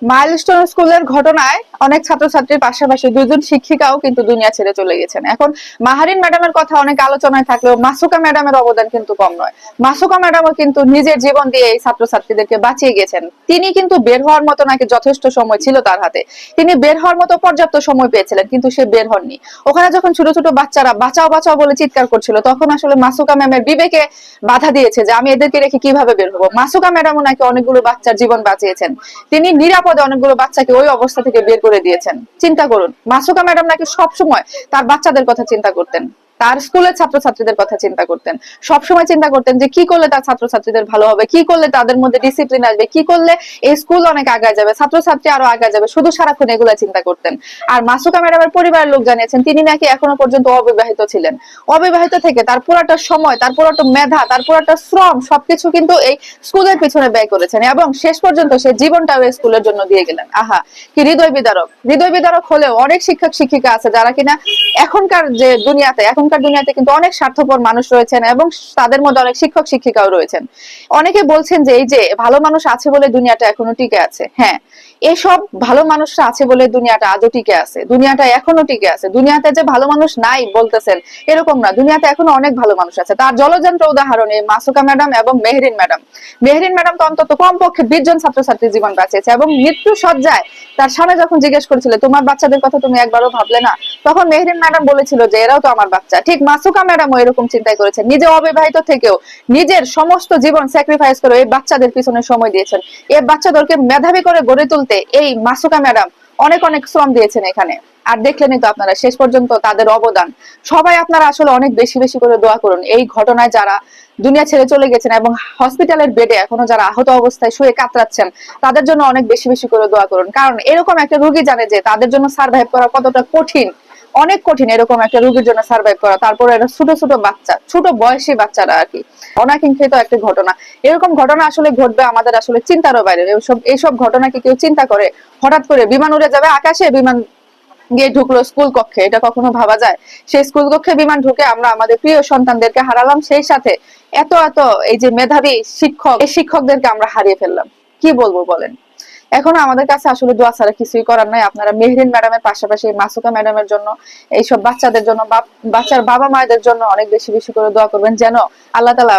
Milestone স্কুলের ঘটনায় অনেক ছাত্রছাত্রীর পাশাপাশি দুজন শিক্ষিকাও কিন্তু দুনিয়া ছেড়ে চলে গেছেন। এখন মাহারিন ম্যাডামের কথা অনেক আলোচনায় থাকলেও মাসুকা ম্যাডামের অবদান কিন্তু কম নয়। মাসুকা ম্যাডামও কিন্তু নিজের জীবন দিয়ে এই ছাত্রছাত্রীদেরকে বাঁচিয়ে গেছেন। তিনি কিন্তু বের হওয়ার মতো নাকি যথেষ্ট সময় ছিল তার হাতে, তিনি বের হওয়ার মতো পর্যাপ্ত সময় পেয়েছিলেন, কিন্তু সে বের হননি। ওখানে যখন ছোট ছোট বাচ্চারা বাঁচাও বাঁচাও বলে চিৎকার করছিল, তখন আসলে মাসুকা ম্যামের বিবেকে বাধা দিয়েছে যে আমি এদেরকে রেখে কিভাবে বের হবো। মাসুকা ম্যাডামও নাকি অনেকগুলো বাচ্চার জীবন বাঁচিয়েছেন, তিনি নিরাপদে অনেকগুলো বাচ্চাকে ওই অবস্থা থেকে বের করে দিয়েছেন। চিন্তা করুন, মাসুকা ম্যাডাম নাকি সব সময় তার বাচ্চাদের কথা চিন্তা করতেন, তার স্কুলের ছাত্রছাত্রীদের কথা চিন্তা করতেন, সবসময় চিন্তা করতেন যে কি করলে তার ছাত্রছাত্রীদের ভালো হবে, কি করলে তাদের মধ্যে ডিসিপ্লিন আসবে, কি করলে এই স্কুল অনেক আগায় যাবে, ছাত্রছাত্রী আরো আগায় যাবে, শুধু সারাক্ষণ এগুলা চিন্তা করতেন। আর মাসুকা ম্যাডামের পরিবারের লোক জানিয়েছেন তিনি নাকি এখনো পর্যন্ত অবিবাহিত ছিলেন। অবিবাহিত থেকে তার পুরোটা সময়, তার পুরোটা মেধা, তার পুরোটা শ্রম সবকিছু কিন্তু এই স্কুলের পিছনে ব্যয় করেছেন এবং শেষ পর্যন্ত সে জীবনটাও এই স্কুলের জন্য দিয়ে গেলেন। আহা, কি হৃদয় বিদারক! হৃদয় বিদারক হলেও অনেক শিক্ষক শিক্ষিকা আছে যারা কিনা এখনকার দুনিয়াতে কিন্তু অনেক স্বার্থপর মানুষ রয়েছেন এবং তাদের মধ্যে অনেক শিক্ষক শিক্ষিকাও রয়েছেন। অনেকে বলছেন যে এই যে ভালো মানুষ আছে বলে দুনিয়াটা এখনো টিকে আছে। হ্যাঁ, এসব ভালো মানুষরা আছে বলে দুনিয়াটা আজও টিকে আছে, দুনিয়াটা এখনো টিকে আছে। দুনিয়াতে যে ভালো মানুষ নাই বলতেছেন এরকম না, দুনিয়াতে এখনো অনেক ভালো মানুষ আছে। তার জলযন্ত্র উদাহরণ এই মাসুকা ম্যাডাম এবং মেহরিন ম্যাডাম। মেহরিন ম্যাডাম তো অন্তত কমপক্ষে 20 জন ছাত্রছাত্রীর জীবন বাঁচিয়েছে এবং মৃত্যু সজ্জায় তার স্বামী যখন জিজ্ঞেস করেছিল তোমার বাচ্চাদের কথা তুমি একবারও ভাবলে না, তখন মেহরিন ম্যাডাম বলেছিল যে এরাও তো আমার বাচ্চা। ঠিক মাসুকা ম্যাডামও এরকম চিন্তাই করেছেন, নিজে অবিবাহিত থেকেও নিজের সমস্ত জীবন স্যাক্রিফাইস করে এই বাচ্চাদের পিছনে সময় দিয়েছেন। এই বাচ্চাদেরকে মেধাবী করে গড়ে তুলতে এই মাসুকা ম্যাডাম অনেক অনেক শ্রম দিয়েছেন এখানে। আর দেখলেনই তো আপনারা শেষ পর্যন্ত তাদের অবদান। সবাই আপনারা আসলে অনেক বেশি বেশি করে দোয়া করুন এই ঘটনায় যারা দুনিয়া ছেড়ে চলে গেছেন এবং হসপিটালের বেডে এখনো যারা আহত অবস্থায় শুয়ে কাতরাচ্ছেন, তাদের জন্য অনেক বেশি বেশি করে দোয়া করুন। কারণ এরকম একটা রোগী জানে যে তাদের জন্য সার্ভাইভ করা কতটা কঠিন, অনেক কঠিন এরকম একটা রোগীর জন্য সার্ভাইভ করা। তারপরে এরা ছোট ছোট বাচ্চা, ছোট বয়সী বাচ্চারা আর কি, অনাকাঙ্ক্ষিত একটা ঘটনা। এরকম ঘটনা আসলে ঘটবে আমাদের আসলে চিন্তারও বাইরে। এইসব ঘটনা কি কেউ চিন্তা করে? হঠাৎ করে বিমান উড়ে যাবে আকাশে, বিমান গিয়ে ঢুকলো স্কুল কক্ষে, এটা কখনো ভাবা যায়? সেই স্কুল কক্ষে বিমান ঢুকে আমরা আমাদের প্রিয় সন্তানদেরকে হারালাম, সেই সাথে এত এত এই যে মেধাবী শিক্ষক, এই শিক্ষকদেরকে আমরা হারিয়ে ফেললাম। কি বলবো বলেন? এখন আমাদের কাছে আসলে দোয়া ছাড়া কিছুই করার নাই। আপনারা মেহরিন ম্যাডামের পাশাপাশি মাসুকা ম্যাডামের জন্য, এইসব বাচ্চাদের জন্য, বাচ্চার বাবা মায়েদের জন্য অনেক বেশি বেশি করে দোয়া করবেন, যেন আল্লাহ তাআলা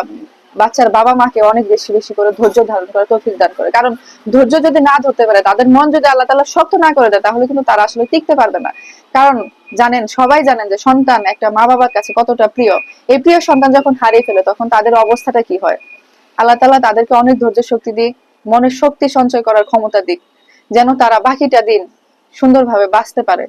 বাচ্চার বাবা মাকে অনেক বেশি বেশি করে ধৈর্য ধারণ করে তৌফিক দান করে। কারণ ধৈর্য যদি না ধরতে পারে, তাদের মন যদি আল্লাহ তাআলা শক্ত না করে দেয়, তাহলে কিন্তু তারা আসলে টিকতে পারবে না। কারণ জানেন, সবাই জানেন যে সন্তান একটা মা বাবার কাছে কতটা প্রিয়। এই প্রিয় সন্তান যখন হারিয়ে ফেলে তখন তাদের অবস্থাটা কি হয়। আল্লাহ তাআলা তাদেরকে অনেক ধৈর্য শক্তি দিক, মনের শক্তি সঞ্চয় করার ক্ষমতা দিক, যেন তারা বাকিটা দিন সুন্দরভাবে বাঁচতে পারে।